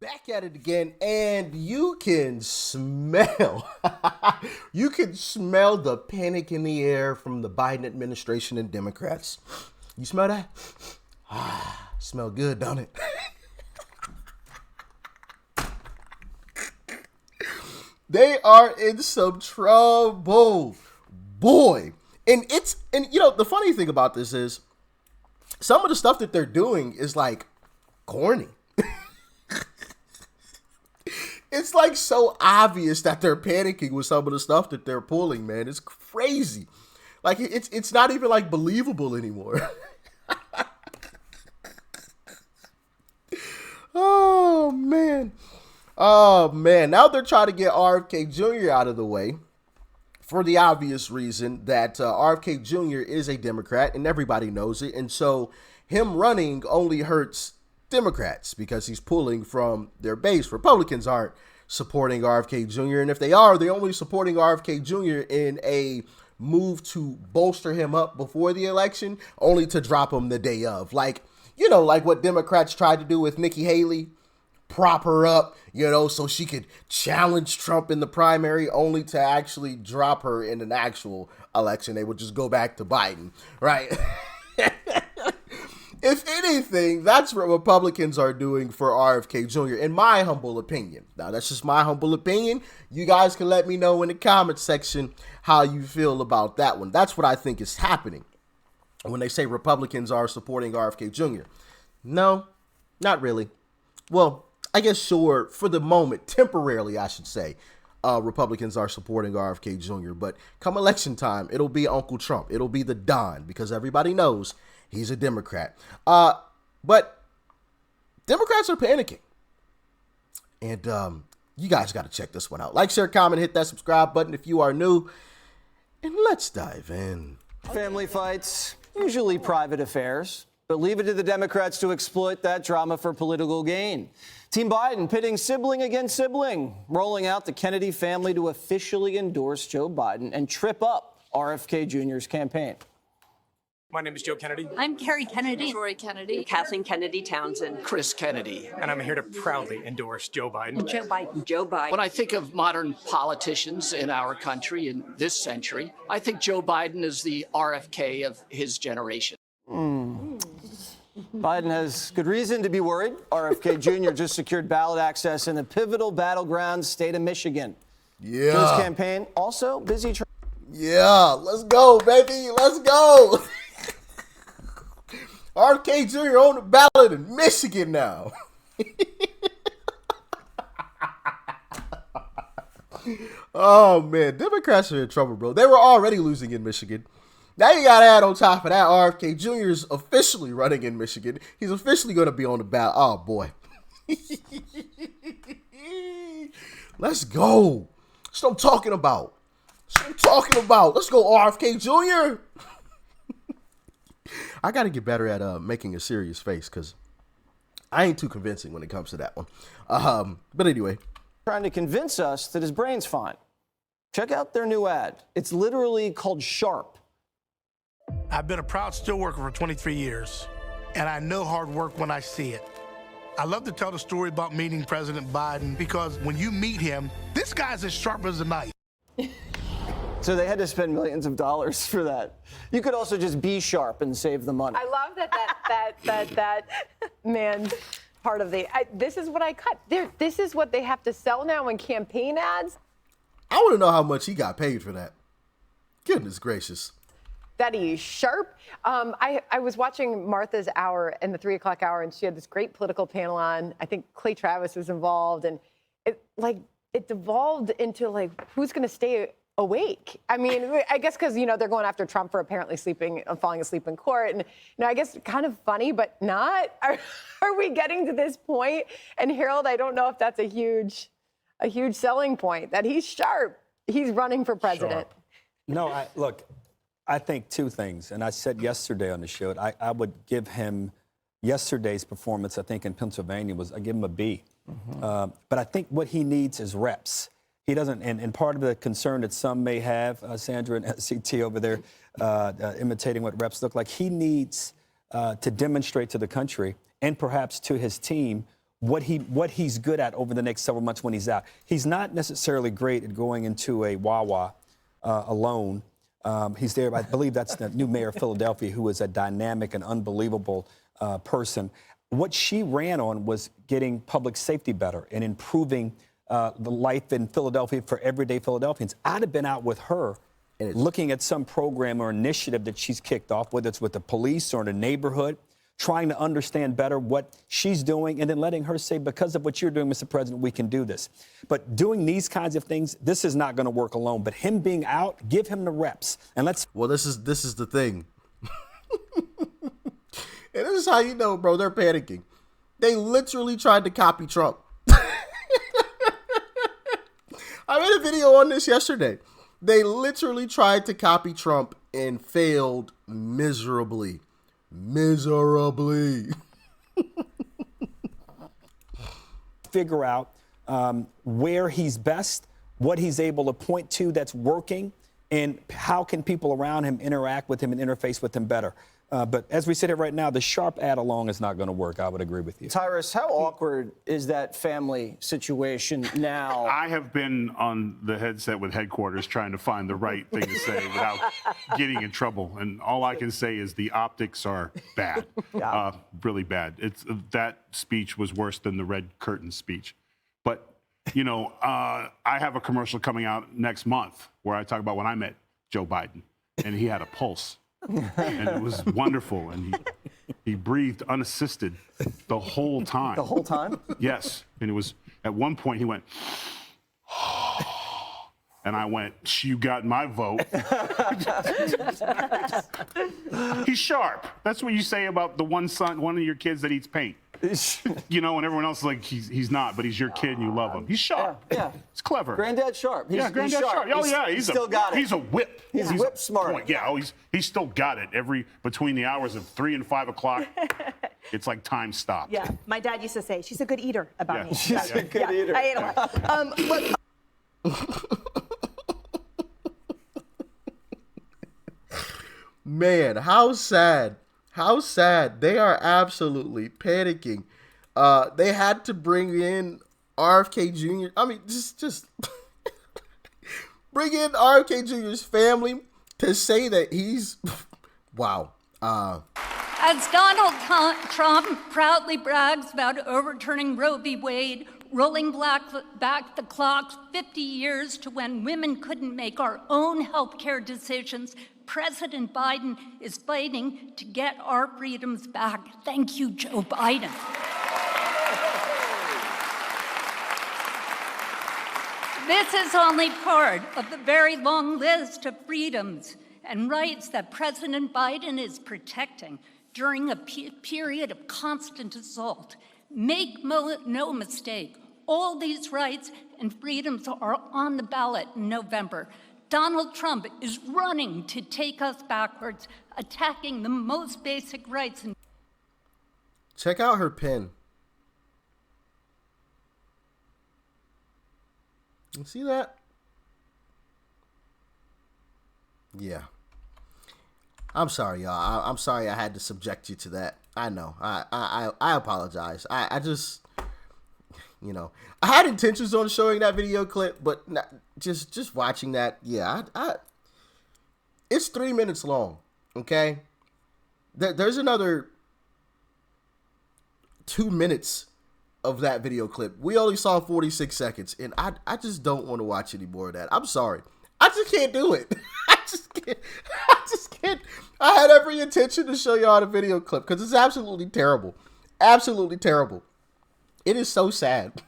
Back at it again, and you can smell, you can smell the panic in the air from the Biden administration and Democrats. You smell that? Smell good, don't it? They are in some trouble, boy. And the funny thing about this is some of the stuff that they're doing is like corny. It's like so obvious that they're panicking with some of the stuff that they're pulling, man. It's crazy. Like it's not even like believable anymore. Oh man. Oh man. Now they're trying to get RFK Jr. out of the way for the obvious reason that RFK Jr. is a Democrat and everybody knows it. And so him running only hurts Democrats because he's pulling from their base. Republicans aren't supporting RFK Jr. And if they are, they're only supporting RFK Jr. in a move to bolster him up before the election, only to drop him the day of. Like what Democrats tried to do with Nikki Haley, prop her up, so she could challenge Trump in the primary, only to actually drop her in an actual election. They would just go back to Biden, right? If anything, that's what Republicans are doing for RFK Jr., in my humble opinion. Now, that's just my humble opinion. You guys can let me know in the comment section how you feel about that one. That's what I think is happening when they say Republicans are supporting RFK Jr. No, not really. Well, I guess sure, for the moment, temporarily, I should say, Republicans are supporting RFK Jr., but come election time, it'll be Uncle Trump. It'll be the Don, because everybody knows he's a Democrat. But Democrats are panicking. And you guys got to check this one out. Like, share, comment, hit that subscribe button if you are new. And let's dive in. Family fights, usually private affairs, but leave it to the Democrats to exploit that drama for political gain. Team Biden pitting sibling against sibling, rolling out the Kennedy family to officially endorse Joe Biden and trip up RFK Jr.'s campaign. My name is Joe Kennedy. I'm Carrie Kennedy. Troy Kennedy. Kathleen Kennedy Townsend. Chris Kennedy. And I'm here to proudly endorse Joe Biden. Joe Biden. Joe Biden. When I think of modern politicians in our country in this century, I think Joe Biden is the RFK of his generation. Biden has good reason to be worried. RFK Jr. just secured ballot access in the pivotal battleground state of Michigan. Yeah. Joe's campaign also busy. Yeah, let's go, baby. Let's go. RFK Jr. on the ballot in Michigan now. Oh, man. Democrats are in trouble, bro. They were already losing in Michigan. Now you got to add on top of that, RFK Jr. is officially running in Michigan. He's officially going to be on the ballot. Oh, boy. Let's go. That's what I'm talking about. Let's go, RFK Jr. I got to get better at making a serious face because I ain't too convincing when it comes to that one. But anyway. Trying to convince us that his brain's fine. Check out their new ad. It's literally called Sharp. I've been a proud steelworker for 23 years, and I know hard work when I see it. I love to tell the story about meeting President Biden because when you meet him, this guy's as sharp as a knife. So they had to spend millions of dollars for that. You could also just be sharp and save the money. I love that man's part of this is what I cut. This is what they have to sell now in campaign ads. I want to know how much he got paid for that. Goodness gracious. That he's sharp. I was watching Martha's Hour in the 3 o'clock hour, and she had this great political panel on. I think Clay Travis was involved, and it devolved into who's going to stay awake. I mean, I guess because they're going after Trump for apparently falling asleep in court, and I guess kind of funny, but not. Are we getting to this point? And Harold, I don't know if that's a huge selling point that he's sharp. He's running for president. Sharp. No, I think two things, and I said yesterday on the show, I would give him yesterday's performance, I think in Pennsylvania, I give him a B. Mm-hmm. But I think what he needs is reps. He doesn't, and part of the concern that some may have, Sandra and CT over there, imitating what reps look like, he needs to demonstrate to the country and perhaps to his team what he's good at over the next several months when he's out. He's not necessarily great at going into a Wawa alone. He's there. I believe that's the new mayor of Philadelphia, who is a dynamic and unbelievable person. What she ran on was getting public safety better and improving the life in Philadelphia for everyday Philadelphians. I'd have been out with her looking at some program or initiative that she's kicked off, whether it's with the police or in the neighborhood, trying to understand better what she's doing, and then letting her say, because of what you're doing, Mr. President, we can do this. But doing these kinds of things, this is not going to work alone. But him being out, give him the reps. And let's. Well, this is the thing. And this is how you know, bro, they're panicking. They literally tried to copy Trump. I made a video on this yesterday. They literally tried to copy Trump and failed miserably. Figure out where he's best, what he's able to point to that's working, and how can people around him interact with him and interface with him better. But as we sit here right now, the sharp add along is not going to work. I would agree with you. Tyrus, how awkward is that family situation now? I have been on the headset with headquarters trying to find the right thing to say without getting in trouble. And all I can say is the optics are bad, really bad. That speech was worse than the red curtain speech. But, you know, I have a commercial coming out next month where I talk about when I met Joe Biden and he had a pulse. And it was wonderful, and he breathed unassisted the whole time. The whole time? Yes, and it was at one point he went, and I went, "You got my vote." He's sharp. That's what you say about the one of your kids that eats paint. You know, and everyone else is like, he's not, but he's your kid and you love him. He's sharp. Yeah. It's clever. Granddad sharp. Granddad sharp. Oh, yeah, he's still got it. He's a whip. He's whip smart. Point. Yeah, he's still got it. Between the hours of 3 and 5 o'clock, it's like time stopped. Yeah, my dad used to say, she's a good eater about me. She's a good eater. I ate a lot. Look. Man, how sad. How sad. They are absolutely panicking. They had to bring in RFK Jr. I mean, just bring in RFK Jr.'s family to say that he's, wow. As Donald Trump proudly brags about overturning Roe v. Wade, rolling back the clock 50 years to when women couldn't make our own health care decisions, President Biden is fighting to get our freedoms back. Thank you, Joe Biden. This is only part of the very long list of freedoms and rights that President Biden is protecting during a period of constant assault. Make no mistake, all these rights and freedoms are on the ballot in November. Donald Trump is running to take us backwards, attacking the most basic rights. Check out her pin. You see that? Yeah. I'm sorry, y'all. I'm sorry I had to subject you to that. I know. I apologize. I just, you know, I had intentions on showing that video clip, but just watching that, yeah, it's 3 minutes long, okay? There's another 2 minutes of that video clip. We only saw 46 seconds, and I just don't want to watch any more of that. I'm sorry. I just can't do it. I just can't. I had every intention to show y'all the video clip because it's absolutely terrible. Absolutely terrible. It is so sad.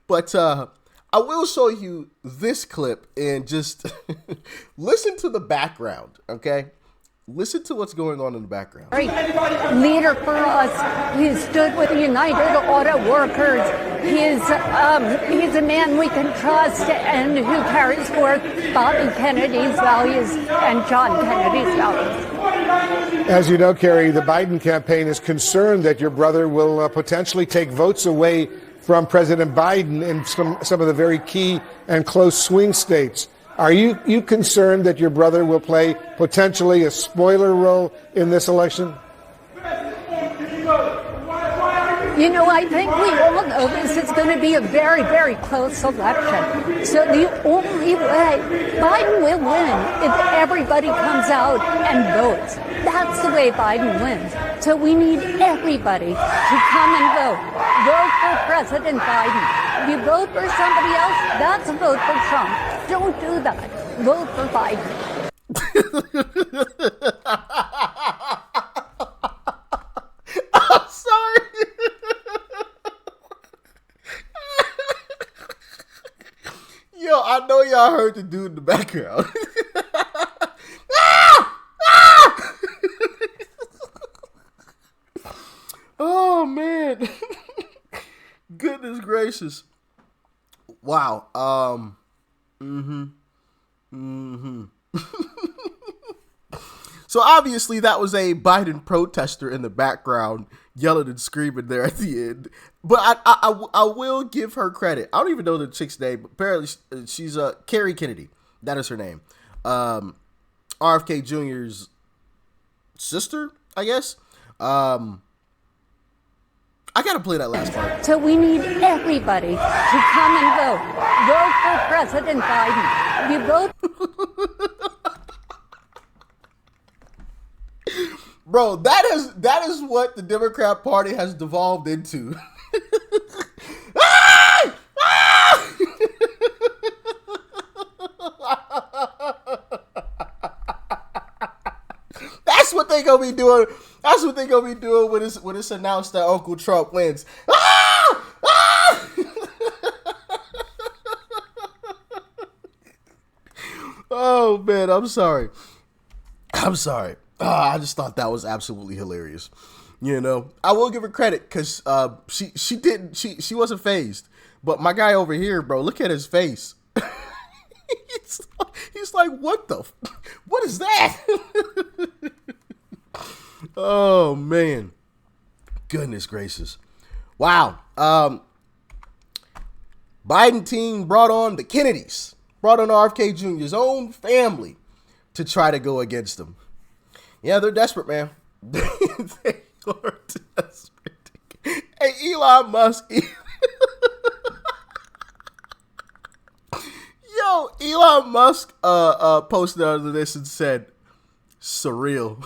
But I will show you this clip and just listen to the background, okay? Listen to what's going on in the background. Great leader for us. He stood with the United Auto Workers. He's a man we can trust and who carries forth Bobby Kennedy's values and John Kennedy's values. As you know, Carrie, the Biden campaign is concerned that your brother will potentially take votes away from President Biden in some of the very key and close swing states. Are you concerned that your brother will play potentially a spoiler role in this election? You know, I think we all know this is going to be a very, very close election. So the only way Biden will win if everybody comes out and votes. That's the way Biden wins. So we need everybody to come and vote. Vote for President Biden. If you vote for somebody else, that's a vote for Trump. Don't do that. Vote for Biden. I'm sorry. Yo, I know y'all heard the dude in the background. Oh man. Goodness gracious. Wow. So obviously that was a Biden protester in the background yelling and screaming there at the end. But I will give her credit. I don't even know the chick's name, but apparently she's Carrie Kennedy. That is her name. RFK Jr.'s sister, I guess. I gotta play that last part. So we need everybody to come and vote. Vote for President Biden. If you vote. Bro, that is what the Democrat Party has devolved into. That's what they gonna be doing. That's what they gonna be doing when it's announced that Uncle Trump wins. Oh man, I'm sorry. I just thought that was absolutely hilarious. You know, I will give her credit because she wasn't fazed. But my guy over here, bro, look at his face. He's like, what is that? Oh man, goodness gracious, wow. Biden team brought on the Kennedys, brought on RFK Jr.'s own family to try to go against him. Yeah, they're desperate, man. They are desperate. Hey, Elon Musk. Yo, Elon Musk posted under this and said, surreal.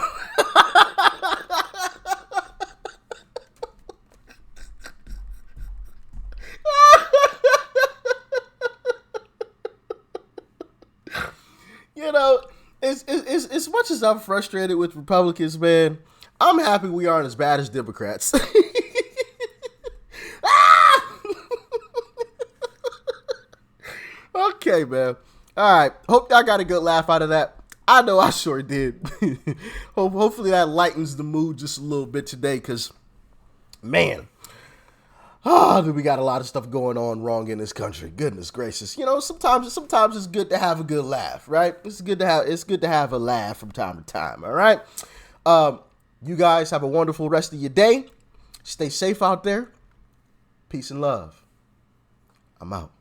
You know, as much as I'm frustrated with Republicans, man, I'm happy we aren't as bad as Democrats. Okay, man. All right. Hope y'all got a good laugh out of that. I know I sure did. Hopefully that lightens the mood just a little bit today, because, man, we got a lot of stuff going on wrong in this country. Goodness gracious. You know, sometimes it's good to have a good laugh, right? It's good to have a laugh from time to time, all right? You guys have a wonderful rest of your day. Stay safe out there. Peace and love. I'm out.